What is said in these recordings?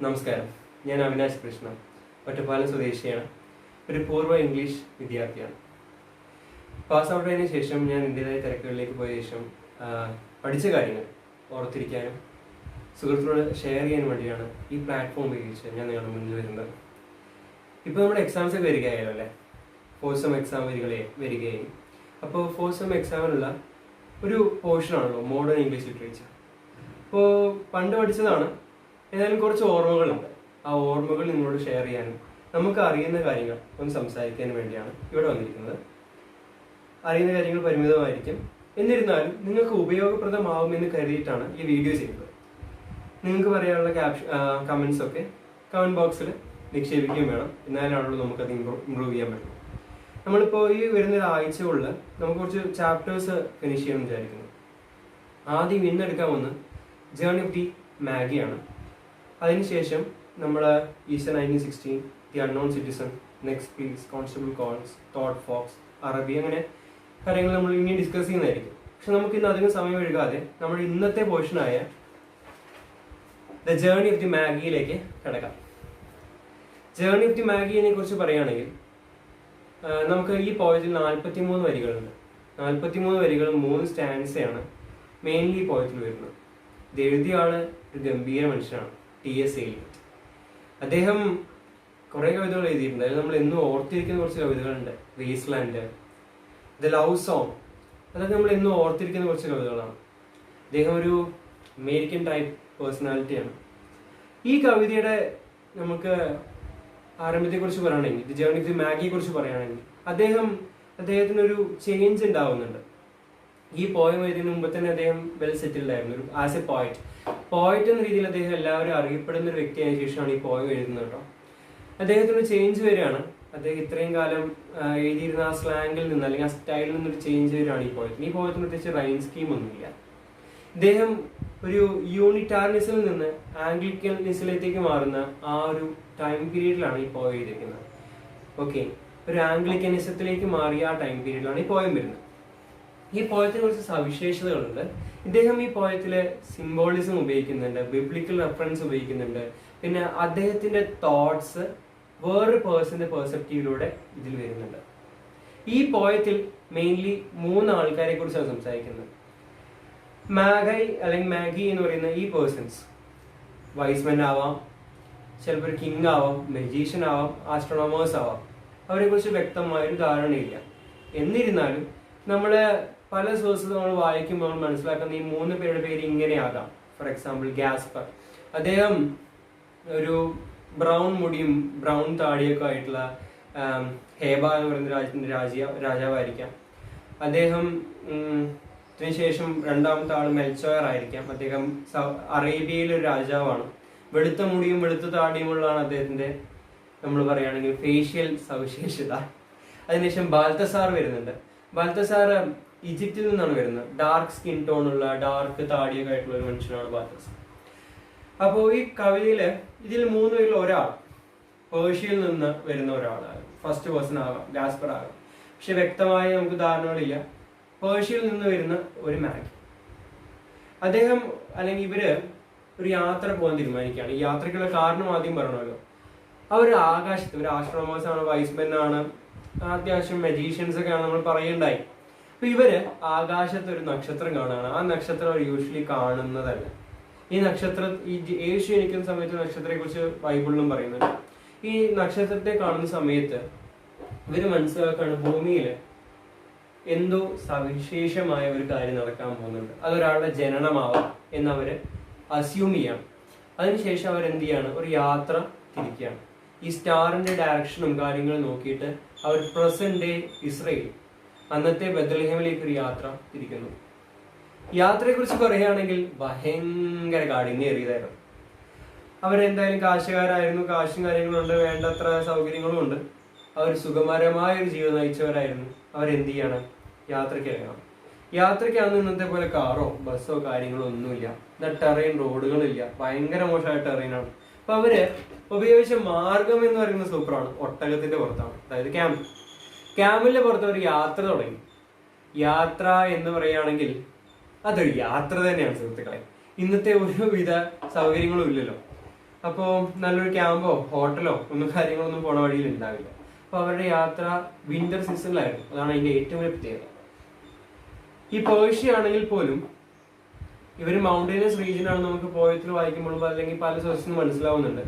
നമസ്കാരം, ഞാൻ അവിനാശ് കൃഷ്ണ, ഒറ്റപ്പാലം സ്വദേശിയാണ്. ഒരു പൂർവ്വ ഇംഗ്ലീഷ് വിദ്യാർത്ഥിയാണ്. പാസ് ഔട്ട് ആയതിനു ശേഷം ഞാൻ എൻ്റെതായ തിരക്കുകളിലേക്ക് പോയ ശേഷം പഠിച്ച കാര്യങ്ങൾ ഓർത്തിരിക്കാനും സുഹൃത്തുക്കളോട് ഷെയർ ചെയ്യാനും വേണ്ടിയാണ് ഈ പ്ലാറ്റ്ഫോം ഉപയോഗിച്ച് ഞാൻ നിങ്ങളുടെ മുന്നിൽ വരുന്നത്. ഇപ്പോൾ നമ്മുടെ എക്സാംസ് ഒക്കെ വരികയായല്ലോ അല്ലേ? ഫോർത്ത് സെം എക്സാം വരികയായി. അപ്പോൾ ഫോർത്ത് സെം എക്സാമിനുള്ള ഒരു പോർഷനാണല്ലോ മോഡേൺ ഇംഗ്ലീഷ് ലിറ്ററേച്ചർ. അപ്പോൾ പണ്ട് പഠിച്ചതാണ്, ഏതായാലും കുറച്ച് ഓർമ്മകളുണ്ട്. ആ ഓർമ്മകൾ നിങ്ങളോട് ഷെയർ ചെയ്യാനും നമുക്ക് അറിയുന്ന കാര്യങ്ങൾ ഒന്ന് സംസാരിക്കാനും വേണ്ടിയാണ് ഇവിടെ വന്നിരിക്കുന്നത്. അറിയുന്ന കാര്യങ്ങൾ പരിമിതമായിരിക്കും, എന്നിരുന്നാലും നിങ്ങൾക്ക് ഉപയോഗപ്രദമാവുമെന്ന് കരുതിയിട്ടാണ് ഈ വീഡിയോ ചെയ്യുന്നത്. നിങ്ങൾക്ക് പറയാനുള്ള കമൻസ് ഒക്കെ കമൻറ്റ് ബോക്സിൽ നിക്ഷേപിക്കുകയും വേണം. എന്നാലാണല്ലോ നമുക്കത് ഇമ്പ്രൂവ് ചെയ്യാൻ പറ്റും. നമ്മളിപ്പോൾ ഈ വരുന്ന ആഴ്ചകളിൽ നമുക്ക് കുറച്ച് ചാപ്റ്റേഴ്സ് ഫിനിഷ് ചെയ്യാമെന്ന് വിചാരിക്കുന്നു. ആദ്യം ഇന്നെടുക്കാൻ വന്ന് ജേർണി ഓഫ് ദി മാഗിയാണ്. അതിനുശേഷം നമ്മൾ Easter 1916, the unknown citizen, next piece, constable calls, thought fox, Araby, അങ്ങനെ കാര്യങ്ങൾ നമ്മൾ ഇനി ഡിസ്കസ് ചെയ്യുന്നതായിരിക്കും. പക്ഷെ നമുക്ക് ഇന്ന് അധികം സമയം ഒഴുകാതെ നമ്മുടെ ഇന്നത്തെ പോർഷനായ ദ ജേർണി ഓഫ് ദി മാഗിയിലേക്ക് കിടക്കാം. ജേർണി ഓഫ് ദി മാഗിയെ കുറിച്ച് പറയുകയാണെങ്കിൽ നമുക്ക് ഈ പോയത്തിൽ 43 വരികളുണ്ട്. 43 വരികൾ 3 സ്റ്റാൻസയാണ് മെയിൻലി ഈ പോയത്തിൽ വരുന്നത്. ഇത് എഴുതിയ ആള് ഒരു ഗംഭീര മനുഷ്യനാണ്, T.S. എലിയറ്റ്. അദ്ദേഹം കുറേ കവിതകൾ എഴുതിയിട്ടുണ്ട്. അതിൽ നമ്മൾ എന്നും ഓർത്തിരിക്കുന്ന കുറച്ച് കവിതകളുണ്ട്. വേസ്റ്റ്ലാൻഡ്, ദ ലവ് സോങ്, അതൊക്കെ നമ്മൾ എന്നും ഓർത്തിരിക്കുന്ന കുറച്ച് കവിതകളാണ്. അദ്ദേഹം ഒരു അമേരിക്കൻ ടൈപ്പ് പേഴ്സണാലിറ്റിയാണ്. ഈ കവിതയുടെ നമുക്ക് ആരംഭത്തെക്കുറിച്ച് പറയുകയാണെങ്കിൽ, ദി ജേർണി ഓഫ് ദി മാഗിയെ കുറിച്ച് പറയുകയാണെങ്കിൽ, അദ്ദേഹത്തിനൊരു ചേഞ്ച് ഉണ്ടാവുന്നുണ്ട്. ഈ പോയം എഴുതുന്നതിന് മുമ്പ് തന്നെ അദ്ദേഹം വെൽ സെറ്റിൽഡ് ആയിരുന്നു. ആസ് എ പോയറ്റ് എന്ന രീതിയിൽ അദ്ദേഹം എല്ലാവരും അറിയപ്പെടുന്ന ഒരു വ്യക്തിയായ ശേഷമാണ് ഈ പോയം എഴുതുന്നത് കേട്ടോ. അദ്ദേഹത്തിന് ചേഞ്ച് വരികയാണ്. അദ്ദേഹം ഇത്രയും കാലം എഴുതിയിരുന്ന ആ സ്ലാങ്ങിൽ നിന്ന് അല്ലെങ്കിൽ ആ സ്റ്റൈലിൽ നിന്നൊരു ചേഞ്ച് വരികയാണ് ഈ പോയത്തിന്. ഈ പോയത്തിന് പ്രത്യേകിച്ച് റൈൻ സ്കീം ഒന്നുമില്ല. ഇദ്ദേഹം ഒരു യൂണിറ്റാരിനിസിൽ നിന്ന് ആംഗ്ലിക്കനിസത്തിലേക്ക് മാറുന്ന ആ ഒരു ടൈം പീരീഡിലാണ് ഈ പോയം എഴുതിയിരിക്കുന്നത്. ഓക്കെ, ഒരു ആംഗ്ലിക്കനിസത്തിലേക്ക് മാറിയ ആ ടൈം പീരീഡിലാണ് ഈ പോയം വരുന്നത്. ഈ പോയത്തിന് കുറച്ച് സവിശേഷതകളുണ്ട്. ഇദ്ദേഹം ഈ പോയത്തില് സിംബോളിസം ഉപയോഗിക്കുന്നുണ്ട്, ബിബ്ലിക്കൽ റെഫറൻസ് ഉപയോഗിക്കുന്നുണ്ട്. പിന്നെ അദ്ദേഹത്തിന്റെ തോട്ട്സ് വേറൊരു പേഴ്സന്റെ പെർസെപ്റ്റീവിലൂടെ ഇതിൽ വരുന്നുണ്ട്. ഈ പോയത്തിൽ മെയിൻലി 3 ആൾക്കാരെ കുറിച്ചാണ് സംസാരിക്കുന്നത്. മാഗി എന്ന് പറയുന്ന ഈ പേഴ്സൺസ് വൈസ്മെൻ ആവാം, ചിലപ്പോൾ ഒരു കിങ് ആവാം, മജീഷ്യൻ ആവാം, ആസ്ട്രോണോമേഴ്സ് ആവാം. അവരെ കുറിച്ച് വ്യക്തമായൊരു ധാരണയില്ല. എന്നിരുന്നാലും നമ്മള് പല സോഴ്സസ് നമ്മൾ വായിക്കുമ്പോൾ നമ്മൾ മനസ്സിലാക്കുന്ന ഈ 3 പേരുടെ പേര് ഇങ്ങനെയാകാം. ഫോർ എക്സാമ്പിൾ ഗാസ്പർ, അദ്ദേഹം ഒരു ബ്രൗൺ മുടിയും ബ്രൗൺ താടിയൊക്കെ ആയിട്ടുള്ള ഹേബ എന്ന് പറയുന്ന രാജ്യത്തിന്റെ രാജാവായിരിക്കാം. അദ്ദേഹം ശേഷം രണ്ടാമത്തെ ആൾ മെൽച്ചോയർ ആയിരിക്കാം. അദ്ദേഹം അറേബ്യയിലെ ഒരു രാജാവാണ്. വെളുത്ത മുടിയും വെളുത്ത താടിയുമുള്ളതാണ് അദ്ദേഹത്തിന്റെ നമ്മൾ പറയുകയാണെങ്കിൽ ഫേഷ്യൽ സവിശേഷത. അതിനുശേഷം ബാൽത്തസാർ വരുന്നുണ്ട്. ബാൽത്തസാർ ഈജിപ്തിൽ നിന്നാണ് വരുന്നത്. ഡാർക്ക് സ്കിൻ ടോണുള്ള ഡാർക്ക് താടിയൊക്കെ ആയിട്ടുള്ള ഒരു മനുഷ്യനാണ് ബാൽത്തസാർ. അപ്പോൾ ഈ കവിതയില് ഇതിൽ 3 പേരിൽ ഒരാൾ പേർഷ്യയിൽ നിന്ന് വരുന്ന ഒരാളാണ്. ഫസ്റ്റ് പേഴ്സൺ ആകാം, ഗാസ്പർ ആകാം. പക്ഷെ വ്യക്തമായ നമുക്ക് ധാരണകളില്ല. പേർഷ്യയിൽ നിന്ന് വരുന്ന ഒരു മാഗി, അദ്ദേഹം അല്ലെങ്കിൽ ഇവര് ഒരു യാത്ര പോകാൻ തീരുമാനിക്കുകയാണ്. ഈ യാത്രയ്ക്കുള്ള കാരണം ആദ്യം പറഞ്ഞല്ലോ. അവർ ആകാശത്ത് ഒരു ആസ്ട്രോണോമേഴ്സ് ആണ്, വൈസ്മെൻ ആണ്, അത്യാവശ്യം മജീഷ്യൻസ് ഒക്കെയാണ് നമ്മൾ പറയുണ്ടായി. അപ്പൊ ഇവര് ആകാശത്ത് ഒരു നക്ഷത്രം കാണുകയാണ്. ആ നക്ഷത്രം അവർ യൂഷ്വലി കാണുന്നതല്ല. ഈ നക്ഷത്രം യേശു ജനിക്കുന്ന സമയത്ത് നക്ഷത്രത്തെ കുറിച്ച് ബൈബിളിലും പറയുന്നുണ്ട്. ഈ നക്ഷത്രത്തെ കാണുന്ന സമയത്ത് ഇവര് മനസ്സിലാക്കാണ് ഭൂമിയിൽ എന്തോ സവിശേഷമായ ഒരു കാര്യം നടക്കാൻ പോകുന്നുണ്ട്. അതൊരാളുടെ ജനനമാവാം എന്നവര് അസ്യൂം ചെയ്യാണ്. അതിനുശേഷം അവരെന്ത് ചെയ്യാണ്, ഒരു യാത്ര തിരിക്കുകയാണ്. ഈ സ്റ്റാറിന്റെ ഡയറക്ഷനും കാര്യങ്ങളും നോക്കിയിട്ട് അവർ പ്രസന്റ് ഡേ ഇസ്രയേൽ, അന്നത്തെ ബെത്ലഹേമിലേക്ക് ഒരു യാത്ര തിരിക്കുന്നു. യാത്രയെ കുറിച്ച് പറയുകയാണെങ്കിൽ ഭയങ്കര കാഠിന്യേറിയതായിരുന്നു. അവരെന്തായാലും കാശുകാരായിരുന്നു, കാശും കാര്യങ്ങളും ഉണ്ട്, വേണ്ടത്ര സൗകര്യങ്ങളും ഉണ്ട്. അവർ സുഖകരമായ ഒരു ജീവിതം നയിച്ചവരായിരുന്നു. അവരെന്ത് ചെയ്യണം, യാത്രയ്ക്ക് ഇറങ്ങണം. യാത്രയ്ക്ക് അന്ന് ഇന്നത്തെ പോലെ കാറോ ബസ്സോ കാര്യങ്ങളോ ഒന്നുമില്ല. ടെറൈൻ റോഡുകളില്ല, ഭയങ്കര മോശമായ ടെറൈനാണ്. അപ്പൊ അവര് ഉപയോഗിച്ച മാർഗം എന്ന് പറയുന്നത് സൂപ്പറാണ്. ഒട്ടകത്തിന്റെ പുറത്താണ്, അതായത് ക്യാമ്പിന്റെ പുറത്ത് ഒരു യാത്ര തുടങ്ങി. യാത്ര എന്ന് പറയുകയാണെങ്കിൽ അതൊരു യാത്ര തന്നെയാണ് സുഹൃത്തുക്കളെ. ഇന്നത്തെ ഒരുവിധ സൗകര്യങ്ങളും ഇല്ലല്ലോ. അപ്പോൾ നല്ലൊരു ക്യാമ്പോ ഹോട്ടലോ ഒന്നും കാര്യങ്ങളൊന്നും പോണ വഴിയിൽ ഉണ്ടാവില്ല. അപ്പോൾ അവരുടെ യാത്ര വിന്റർ സീസണിലായിരുന്നു. അതാണ് അതിന്റെ ഏറ്റവും വലിയ പ്രത്യേകത. ഈ പേർഷ്യ ആണെങ്കിൽ പോലും ഇവർ മൗണ്ടൈനസ് റീജിയൻ ആണ് നമുക്ക് പോയത്തിൽ വായിക്കുമ്പോൾ അല്ലെങ്കിൽ പല സോഴ്സിൽ മനസ്സിലാവുന്നുണ്ട്.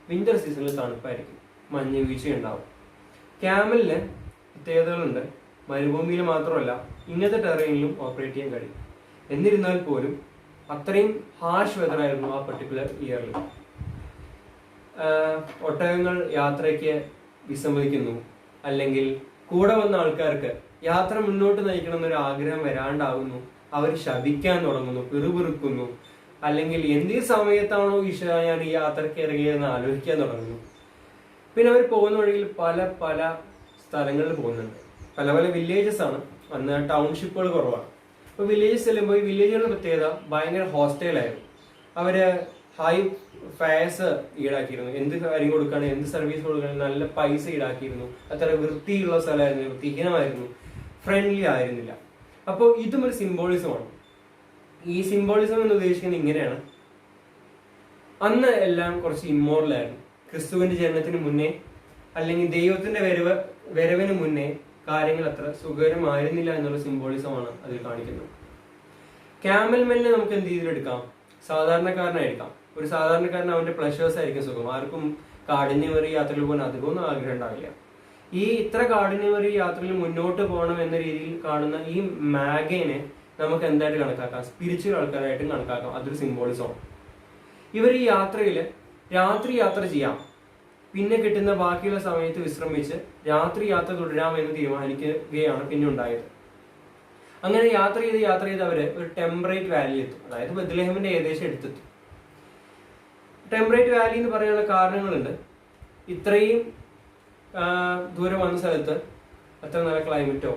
വിന്റർ സീസണിൽ തണുപ്പായിരിക്കും, മഞ്ഞ് വീഴ്ച ഉണ്ടാവും. ക്യാമലിന് പ്രത്യേകതകളുണ്ട്. മരുഭൂമിയിൽ മാത്രമല്ല ഇങ്ങനത്തെ ടെറൈനിലും ഓപ്പറേറ്റ് ചെയ്യാൻ കഴിയും. എന്നിരുന്നാൽ പോലും അത്രയും ഹാർഷ് വെതർ ആയിരുന്നു ആ പർട്ടിക്കുലർ ഇയറിൽ. ഒട്ടകങ്ങൾ യാത്രയ്ക്ക് വിസമ്മതിക്കുന്നു, അല്ലെങ്കിൽ കൂടെ വന്ന ആൾക്കാർക്ക് യാത്ര മുന്നോട്ട് നയിക്കണം എന്നൊരു ആഗ്രഹം വരാണ്ടാവുന്നു. അവർ ശപിക്കാൻ തുടങ്ങുന്നു, പിറുപിറുക്കുന്നു, അല്ലെങ്കിൽ എന്ത് സമയത്താണോ ഞാൻ ഈ യാത്രയ്ക്ക് ഇറങ്ങിയതെന്ന് ആലോചിക്കാൻ തുടങ്ങുന്നു. പിന്നെ അവർ പോകുന്ന വഴിയിൽ പല പല സ്ഥലങ്ങളിൽ പോകുന്നുണ്ട്. പല പല വില്ലേജസ് ആണ്. അന്ന് ടൗൺഷിപ്പുകൾ കുറവാണ്. അപ്പോൾ വില്ലേജസ് ചെല്ലുമ്പോൾ ഈ വില്ലേജുകളുടെ പ്രത്യേകത ഭയങ്കര ഹോസ്റ്റൈലായിരുന്നു. അവര് ഹൈ ഫെയർസ് ഈടാക്കിയിരുന്നു. എന്ത് കാര്യം കൊടുക്കുകയാണെങ്കിൽ, എന്ത് സർവീസ് കൊടുക്കുകയാണെങ്കിൽ നല്ല പൈസ ഈടാക്കിയിരുന്നു. അത്ര വൃത്തിയുള്ള സ്ഥലമായിരുന്നു, വൃത്തിഹീനമായിരുന്നു, ഫ്രണ്ട്ലി ആയിരുന്നില്ല. അപ്പോൾ ഇതും ഒരു സിംബോളിസമാണ്. ഈ സിംബോളിസം എന്ന് ഉദ്ദേശിക്കുന്നത് ഇങ്ങനെയാണ്: അന്ന് എല്ലാം കുറച്ച് ഇമ്മോറലായിരുന്നു. ക്രിസ്തുവിന്റെ ജനനത്തിന് മുന്നേ അല്ലെങ്കിൽ ദൈവത്തിന്റെ വരവിന് മുന്നേ കാര്യങ്ങൾ അത്ര സുഖകരമായിരുന്നില്ല എന്നുള്ള സിംബോളിസമാണ് അതിൽ കാണിക്കുന്നത്. ക്യാമൽ മെല്ലിനെ നമുക്ക് എന്ത് രീതിയിലെടുക്കാം? സാധാരണക്കാരനായിരിക്കാം. ഒരു സാധാരണക്കാരന് അവന്റെ പ്ലഷേഴ്സ് ആയിരിക്കും സുഖം. ആർക്കും കാഠിന്യമേറിയ യാത്രയിൽ പോകാൻ അധികമൊന്നും ആഗ്രഹം ഉണ്ടാവില്ല. ഈ ഇത്ര കാഠിന്യമേറിയ യാത്രയിൽ മുന്നോട്ട് പോകണം എന്ന രീതിയിൽ കാണുന്ന ഈ മാഗേനെ നമുക്ക് എന്തായിട്ട് കണക്കാക്കാം? സ്പിരിച്വൽ ആൾക്കാരായിട്ടും കണക്കാക്കാം. അതൊരു സിംബോളിസമാണ്. ഇവർ ഈ യാത്രയിൽ രാത്രി യാത്ര ചെയ്യാം, പിന്നെ കിട്ടുന്ന ബാക്കിയുള്ള സമയത്ത് വിശ്രമിച്ച് രാത്രി യാത്ര തുടരാമെന്ന് തീരുമാനിക്കുകയാണ് പിന്നെ ഉണ്ടായത്. അങ്ങനെ യാത്ര ചെയ്ത് അവര് ഒരു ടെമ്പറേറ്റ് വാലി എത്തും. അതായത് ബെത്ലഹേമിന്റെ ഏകദേശം അടുത്തെത്തും. ടെമ്പറേറ്റ് വാലി എന്ന് പറയാനുള്ള കാരണങ്ങളുണ്ട്. ഇത്രയും ദൂരം വന്ന സ്ഥലത്ത് അത്ര നല്ല ക്ലൈമറ്റോ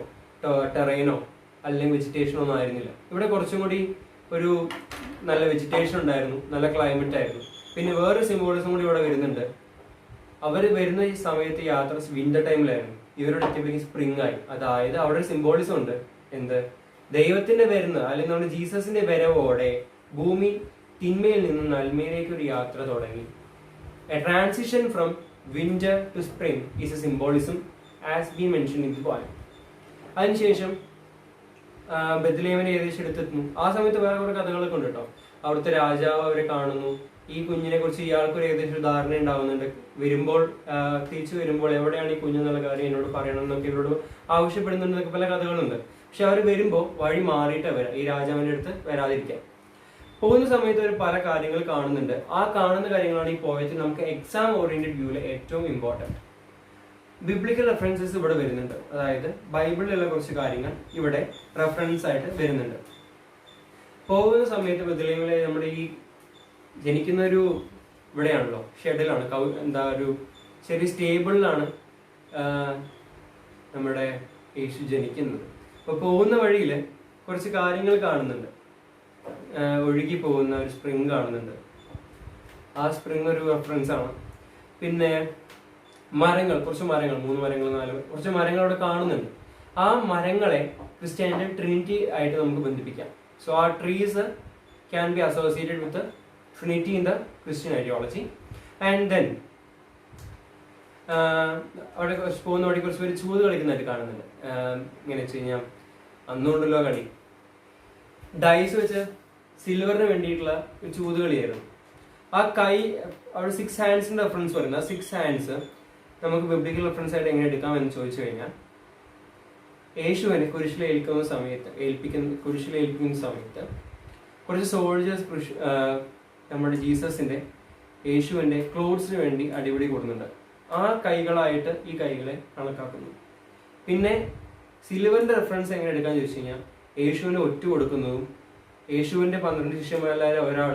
ടെറൈനോ അല്ലെങ്കിൽ വെജിറ്റേഷനോ ഒന്നും ആയിരുന്നില്ല. ഇവിടെ കുറച്ചും കൂടി ഒരു നല്ല വെജിറ്റേഷൻ ഉണ്ടായിരുന്നു, നല്ല ക്ലൈമറ്റ് ആയിരുന്നു. പിന്നെ വേറൊരു സിംബോളിസം കൂടി ഇവിടെ വരുന്നുണ്ട്. അവർ വരുന്ന ഈ സമയത്ത് യാത്ര വിന്റർ ടൈമിലായിരുന്നു. ഇവരുടെ എത്തിയപ്പോഴേക്കും സ്പ്രിംഗ് ആയി. അതായത് അവിടെ ഒരു സിംബോളിസം ഉണ്ട്. എന്ത്? ദൈവത്തിന്റെ വരുന്ന അല്ലെങ്കിൽ നമ്മുടെ ജീസസിന്റെ വരവോടെ ഭൂമി തിന്മയിൽ നിന്ന് നന്മയിലേക്ക് ഒരു യാത്ര തുടങ്ങി. A transition from winter to spring is a symbolism as been mention in the poem. അതിനുശേഷം ബെത്ലഹേമിനെ ഏകദേശം എടുത്തെത്തുന്നു. ആ സമയത്ത് വേറെ കുറെ കഥകളൊക്കെ ഉണ്ട് കേട്ടോ. അവിടുത്തെ രാജാവ് അവരെ കാണുന്നു. ഈ കുഞ്ഞിനെ കുറിച്ച് ഇയാൾക്ക് ഒരു ഏകദേശം ധാരണ ഉണ്ടാവുന്നുണ്ട്. തിരിച്ചു വരുമ്പോൾ എവിടെയാണ് ഈ കുഞ്ഞെന്നുള്ള കാര്യം എന്നോട് പറയണം എന്നൊക്കെ ഇവരോട് ആവശ്യപ്പെടുന്നുണ്ടെന്നൊക്കെ പല കഥകളുണ്ട്. പക്ഷെ അവർ വരുമ്പോൾ വഴി മാറിയിട്ട് വരാം, ഈ രാജാവിന്റെ അടുത്ത് വരാതിരിക്കാം. പോകുന്ന സമയത്ത് അവർ പല കാര്യങ്ങൾ കാണുന്നുണ്ട്. ആ കാണുന്ന കാര്യങ്ങളാണ് ഈ പോയത്തിൽ നമുക്ക് എക്സാം ഓറിയന്റഡ് വ്യൂവിൽ ഏറ്റവും ഇമ്പോർട്ടൻറ്റ്. ബിബ്ലിക്കൽ റെഫറൻസസ് ഇവിടെ വരുന്നുണ്ട്. അതായത് ബൈബിളിലുള്ള കുറച്ച് കാര്യങ്ങൾ ഇവിടെ റെഫറൻസ് ആയിട്ട് വരുന്നുണ്ട്. പോകുന്ന സമയത്ത് ബെത്ലഹേമിലെ നമ്മുടെ ഈ ജനിക്കുന്ന ഒരു ഇവിടെയാണല്ലോ, ഷെഡിലാണ്, ഒരു ചെറിയ സ്റ്റേബിളിലാണ് നമ്മുടെ യേശു ജനിക്കുന്നത്. അപ്പോൾ പോകുന്ന വഴിയിൽ കുറച്ച് കാര്യങ്ങൾ കാണുന്നുണ്ട്. ഒഴുകി പോകുന്ന ഒരു സ്പ്രിംഗ് കാണുന്നുണ്ട്. ആ സ്പ്രിംഗ് ഒരു റെഫറൻസ് ആണ്. പിന്നെ മരങ്ങൾ, കുറച്ച് മരങ്ങൾ, 3 മരങ്ങൾ 4 കുറച്ച് മരങ്ങൾ അവിടെ കാണുന്നുണ്ട്. ആ മരങ്ങളെ ക്രിസ്ത്യാനിറ്റി ട്രിനിറ്റി ആയിട്ട് നമുക്ക് ബന്ധിപ്പിക്കാം. സോ ആ trees can be associated with Trinity in the Christian ideology. And then അവിടെ പോകുന്ന വഴി കുറച്ച് പേര് ചൂത് കളിക്കുന്നതായിട്ട് കാണുന്നുണ്ട്. ഇങ്ങനെ വെച്ച് കഴിഞ്ഞാൽ അന്നുകൊണ്ടല്ലോ കളി, ഡൈസ് വെച്ച് സിൽവറിന് വേണ്ടിയിട്ടുള്ള ഒരു ചൂത് കളിയായിരുന്നു. ആ കൈ അവിടെ 6 ഹാൻഡ്സിന്റെ റെഫറൻസ് പറയുന്നത്. ആ 6 ഹാൻഡ്സ് നമുക്ക് ബിബ്ലിക്കൽ റെഫറൻസ് ആയിട്ട് എങ്ങനെ എടുക്കാം എന്ന് ചോദിച്ചു കഴിഞ്ഞാൽ, യേശുവിനെ കുരിശിലേൽപ്പിക്കുന്ന സമയത്ത് കുറച്ച് സോൾജേഴ്സ് നമ്മുടെ ജീസസിന്റെ യേശുവിന്റെ ക്ലോത്ത്സിന് വേണ്ടി അടിപിടി കൂടുന്നുണ്ട്. ആ കൈകളായിട്ട് ഈ കൈകളെ കണക്കാക്കുന്നു. പിന്നെ സിൽവറിന്റെ റെഫറൻസ് എങ്ങനെ എടുക്കാൻ ചോദിച്ചു കഴിഞ്ഞാൽ, യേശുവിനെ ഒറ്റ കൊടുക്കുന്നതും യേശുവിന്റെ 12 ശിഷ്യന്മാരിൽ ഒരാൾ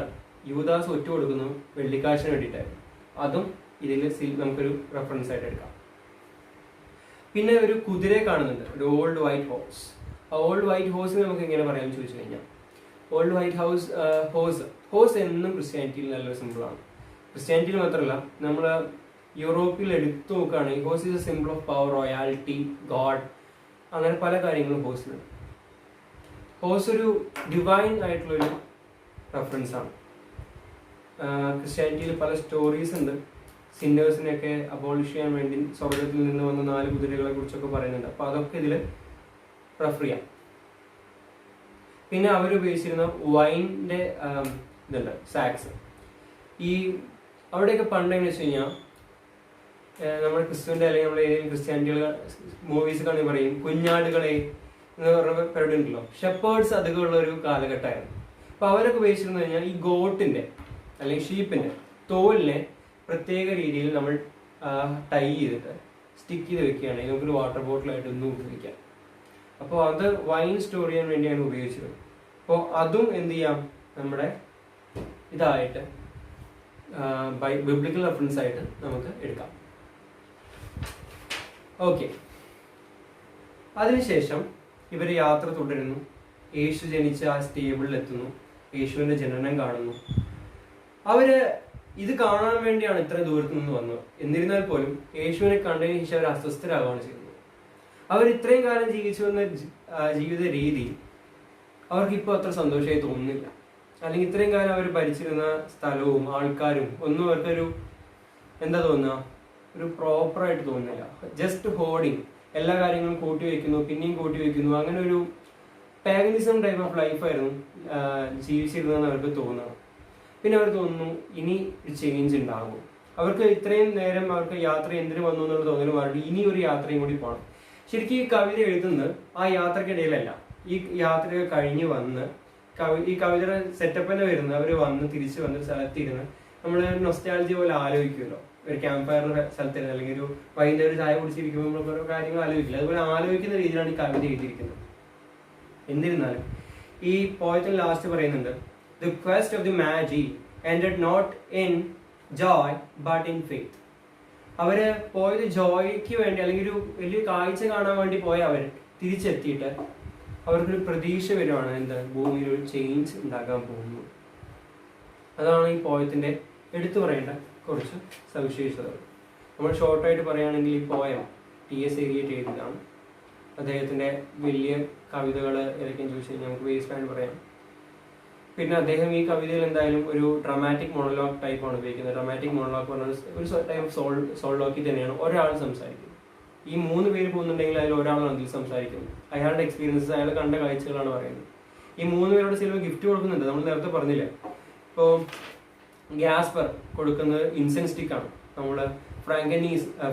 യൂദാസ് ഒറ്റ കൊടുക്കുന്നതും വെള്ളിക്കാശിന് വേണ്ടിയിട്ടായിരുന്നു. അതും ഇതിൽ നമുക്കൊരു റെഫറൻസ് ആയിട്ട് എടുക്കാം. പിന്നെ ഒരു കുതിരയെ കാണുന്നുണ്ട്, ഒരു ഓൾഡ് വൈറ്റ് ഹോഴ്സ്. ആ ഓൾഡ് വൈറ്റ് ഹോഴ്സിനെ നമുക്ക് എങ്ങനെ പറയാമെന്ന് ചോദിച്ചു കഴിഞ്ഞാൽ, ഓൾഡ് വൈറ്റ് ഹോഴ്സ് എന്നും ക്രിസ്ത്യാനിറ്റിയിൽ നല്ലൊരു സിമ്പിളാണ്. ക്രിസ്ത്യാനിറ്റിയിൽ മാത്രമല്ല, നമ്മൾ യൂറോപ്പിൽ എടുത്തു നോക്കുകയാണെങ്കിൽ horse is A simple of power, royalty, God, അങ്ങനെ പല കാര്യങ്ങളും ഹോഴ്സിനുണ്ട്. ഹോഴ്സ് ഒരു ഡിവൈൻ ആയിട്ടുള്ളൊരു റെഫറൻസ് ആണ്. ക്രിസ്ത്യാനിറ്റിയിൽ പല സ്റ്റോറീസ് ഉണ്ട്. സിന്നേഴ്സിനെയൊക്കെ അബോളിഷ് ചെയ്യാൻ വേണ്ടി സ്വർഗത്തിൽ നിന്ന് വന്ന 4 കുതിരകളെ കുറിച്ചൊക്കെ പറയുന്നുണ്ട്. അപ്പോൾ അതൊക്കെ ഇതിൽ റെഫർ ചെയ്യാം. പിന്നെ അവർ ഉപയോഗിച്ചിരുന്ന വൈൻ്റെ ഇതുണ്ട്, സാക്സ്. ഈ അവിടെയൊക്കെ പണ്ടെന്ന് വെച്ച് കഴിഞ്ഞാൽ നമ്മുടെ ക്രിസ്തുവിൻ്റെ അല്ലെങ്കിൽ നമ്മുടെ ഏതെങ്കിലും ക്രിസ്ത്യാനിറ്റികൾ മൂവീസ് കാണി പറയും കുഞ്ഞാടുകളെ എന്ന് പറഞ്ഞ പരിപാടി ഉണ്ടല്ലോ. ഷെപ്പേർഡ്സ് അധികമുള്ള ഒരു കാലഘട്ടമായിരുന്നു. അപ്പോൾ അവരൊക്കെ ഉപയോഗിച്ചിരുന്നു കഴിഞ്ഞാൽ ഈ ഗോട്ടിൻ്റെ അല്ലെങ്കിൽ ഷീപ്പിൻ്റെ തോലിനെ പ്രത്യേക രീതിയിൽ നമ്മൾ ടൈ ചെയ്തിട്ട് സ്റ്റിക്ക് ചെയ്ത് വെക്കുകയാണെങ്കിൽ നമുക്കൊരു വാട്ടർ ബോട്ടിലായിട്ട് ഒന്നും ഉപയോഗിക്കാം. അപ്പോൾ അത് വൈൻ സ്റ്റോർ ചെയ്യാൻ വേണ്ടിയാണ് ഉപയോഗിച്ചത്. അപ്പോൾ അതും എന്ത് ചെയ്യാം, നമ്മുടെ ഇതായിട്ട് ബൈബിളിക്കൽ റെഫറൻസ് ആയിട്ട് നമുക്ക് എടുക്കാം. ഓക്കെ, അതിനുശേഷം ഇവർ യാത്ര തുടരുന്നു. യേശു ജനിച്ച ആ സ്റ്റേബിളിൽ എത്തുന്നു. യേശുവിൻ്റെ ജനനം കാണുന്നു. അവര് ഇത് കാണാൻ വേണ്ടിയാണ് ഇത്ര ദൂരത്തു നിന്ന് വന്നത്. എന്നിരുന്നാൽ പോലും യേശുവിനെ കണ്ടതിന് ശേഷം അവർ അസ്വസ്ഥരാകുകയാണ് ചെയ്യുന്നത്. അവർ ഇത്രയും കാലം ജീവിച്ചു വന്ന ജീവിത രീതി അവർക്കിപ്പോൾ അത്ര സന്തോഷമായി തോന്നുന്നില്ല. അല്ലെങ്കിൽ ഇത്രയും കാലം അവർ ഭരിച്ചിരുന്ന സ്ഥലവും ആൾക്കാരും ഒന്നും അവർക്കൊരു എന്താ തോന്നുക, ഒരു പ്രോപ്പറായിട്ട് തോന്നുന്നില്ല. ജസ്റ്റ് ഹോർഡിങ്, എല്ലാ കാര്യങ്ങളും കൂട്ടി വയ്ക്കുന്നു, പിന്നെയും കൂട്ടി വയ്ക്കുന്നു. അങ്ങനെ ഒരു പാഗനിസം ടൈപ്പ് ഓഫ് ലൈഫായിരുന്നു ജീവിച്ചിരുന്നതെന്ന് അവർക്ക് തോന്നുന്നു. പിന്നെ അവർ തോന്നുന്നു ഇനി ഒരു ചേഞ്ച് ഉണ്ടാകും. അവർക്ക് ഇത്രയും നേരം അവർക്ക് യാത്ര എന്തിനു വന്നു എന്നുള്ള തോന്നലും മാറി ഇനി ഒരു യാത്രയും കൂടി പോകണം. ശരിക്കും ഈ കവിത എഴുതുന്നത് ആ യാത്രക്കിടയിലല്ല, ഈ യാത്രയൊക്കെ കഴിഞ്ഞ് വന്ന് ഈ കവിതയുടെ സെറ്റപ്പ് തന്നെ വരുന്നത് അവർ വന്ന് തിരിച്ച് വന്ന് സ്ഥലത്തിരുന്ന് നമ്മൾ നൊസ്റ്റാൾജി പോലെ ആലോചിക്കുമല്ലോ. ഒരു ക്യാമ്പ് ഫയറിന്റെ സ്ഥലത്തിരുന്ന് അല്ലെങ്കിൽ ഒരു വൈകുന്നേരം ചായ കുടിച്ചിരിക്കുമ്പോൾ നമ്മൾ ഓരോ കാര്യങ്ങൾ ആലോചിക്കില്ല. അതുപോലെ ആലോചിക്കുന്ന രീതിയിലാണ് ഈ കവിത എഴുതിയിരിക്കുന്നത്. എന്നിരുന്നാലും ഈ പോയത്തിൽ ലാസ്റ്റ് പറയുന്നുണ്ട്, The quest of the Magi ended not in joy but in faith. അവര് പോയത് ജോയ്ക്ക് വേണ്ടി അല്ലെങ്കിൽ ഒരു വലിയ കാഴ്ച കാണാൻ വേണ്ടി പോയ അവർ തിരിച്ചെത്തിയിട്ട് അവർക്കൊരു പ്രതീക്ഷ വരുവാണ്, എന്താ ഭൂമിയിൽ ഒരു ചേഞ്ച് ഉണ്ടാക്കാൻ പോകുന്നു. അതാണ് ഈ പോയത്തിന്റെ എടുത്തു പറയേണ്ട കുറച്ച് സവിശേഷതകൾ. നമ്മൾ ഷോർട്ടായിട്ട് പറയുകയാണെങ്കിൽ ഈ പോയം T.S. Eliot എഴുതിയതാണ്. അദ്ദേഹത്തിന്റെ വലിയ കവിതകൾ ഏതൊക്കെയെന്ന് ചോദിച്ചു കഴിഞ്ഞാൽ നമുക്ക് വേസ്റ്റ് ബാൻഡ് പറയാം. പിന്നെ അദ്ദേഹം ഈ കവിതയിൽ എന്തായാലും ഒരു ഡ്രാമാറ്റിക് മോണോലോഗ് ടൈപ്പാണ് ഉപയോഗിക്കുന്നത്. ഡ്രാമാറ്റിക് മോണോലോഗ് പറഞ്ഞാൽ ഒരു ടൈപ്പ് സോൾലോക്കി തന്നെയാണ് ഒരാൾ സംസാരിക്കുന്നത്. ഈ 3 പേര് പോകുന്നുണ്ടെങ്കിൽ അതിൽ ഒരാളാണ് അതിൽ സംസാരിക്കുന്നത്. അയാളുടെ എക്സ്പീരിയൻസസ്, അയാൾ കണ്ട കാഴ്ചകളാണ് പറയുന്നത്. ഈ 3 പേരോട് ചിലപ്പോൾ ഗിഫ്റ്റ് കൊടുക്കുന്നുണ്ട്. നമ്മൾ നേരത്തെ പറഞ്ഞില്ലേ, ഇപ്പോൾ ഗ്യാസ്പർ കൊടുക്കുന്നത് ഇൻസെൻസ് സ്റ്റിക്കാണ്, നമ്മൾ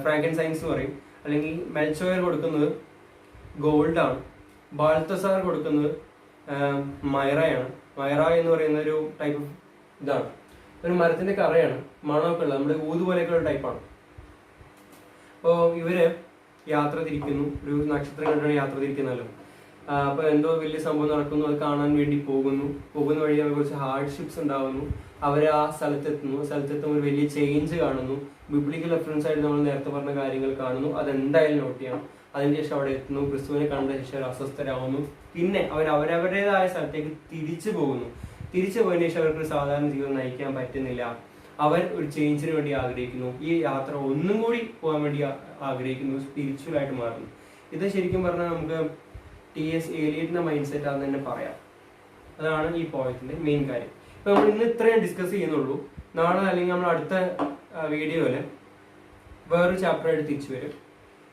ഫ്രാങ്കൻ സൈൻസ് എന്ന് പറയും. അല്ലെങ്കിൽ മെൽച്ചോയർ കൊടുക്കുന്നത് ഗോൾഡാണ്. ബാൾത്തസാർ കൊടുക്കുന്നത് മൈറയാണ്. മൈറ എന്ന് പറയുന്ന ഒരു ടൈപ്പ് ഓഫ് ഇതാണ്, ഒരു മരത്തിന്റെ കറയാണ്, മണമൊക്കെ ഉള്ളത്, നമ്മുടെ ഊത് പോലെയൊക്കെ ഒരു ടൈപ്പാണ്. അപ്പോൾ ഇവര് യാത്ര തിരിക്കുന്നു, ഒരു നക്ഷത്രം കണ്ടാണ് യാത്ര തിരിക്കുന്നല്ലോ. അപ്പോൾ എന്തോ വലിയ സംഭവം നടക്കുന്നു, അത് കാണാൻ വേണ്ടി പോകുന്ന വഴി അവർ കുറച്ച് ഹാർഡ്ഷിപ്സ് ഉണ്ടാകുന്നു. അവർ ആ സ്ഥലത്തെത്തുമ്പോൾ ഒരു വലിയ ചേഞ്ച് കാണുന്നു. ബിബ്ലിക്കൽ റെഫറൻസ് ആയിട്ട് നമ്മൾ നേരത്തെ പറഞ്ഞ കാര്യങ്ങൾ കാണുന്നു. അതെന്തായാലും നോട്ട് ചെയ്യണം. അതിനുശേഷം അവിടെ എത്തുന്നു, ക്രിസ്തുവിനെ കണ്ട ശേഷം അസ്വസ്ഥരാകുന്നു. പിന്നെ അവരവരുടേതായ സ്ഥലത്തേക്ക് തിരിച്ചു പോകുന്നു. തിരിച്ചു പോയതിനു ശേഷം അവർക്ക് സാധാരണ ജീവിതം നയിക്കാൻ പറ്റുന്നില്ല. അവർ ഒരു ചേഞ്ചിന് വേണ്ടി ആഗ്രഹിക്കുന്നു. ഈ യാത്ര ഒന്നും കൂടി പോകാൻ വേണ്ടി ആഗ്രഹിക്കുന്നു. സ്പിരിച്വൽ ആയിട്ട് മാറുന്നു. ഇത് ശരിക്കും പറഞ്ഞാൽ നമുക്ക് T.S. Eliotന്റെ മൈൻഡ് സെറ്റ് ആണെന്ന് തന്നെ പറയാം. അതാണ് ഈ പോയത്തിന്റെ മെയിൻ കാര്യം. ഇപ്പൊ നമ്മൾ ഇന്ന് ഇത്രയും ഡിസ്കസ് ചെയ്യുന്നുള്ളൂ. നാളെ അല്ലെങ്കിൽ നമ്മൾ അടുത്ത വീഡിയോയില് വേറൊരു ചാപ്റ്ററായിട്ട് തിരിച്ചു വരും.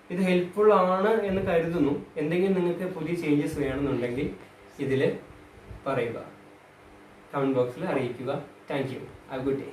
ഇത് ഹെൽപ്ഫുൾ ആണ് എന്ന് കരുതുന്നു. എന്തെങ്കിലും നിങ്ങൾക്ക് പുതിയ ചേഞ്ചസ് വേണമെന്നുണ്ടെങ്കിൽ ഇതിൽ പറയുക, കമന്റ് ബോക്സിൽ അറിയിക്കുക. Thank you. Have A good day.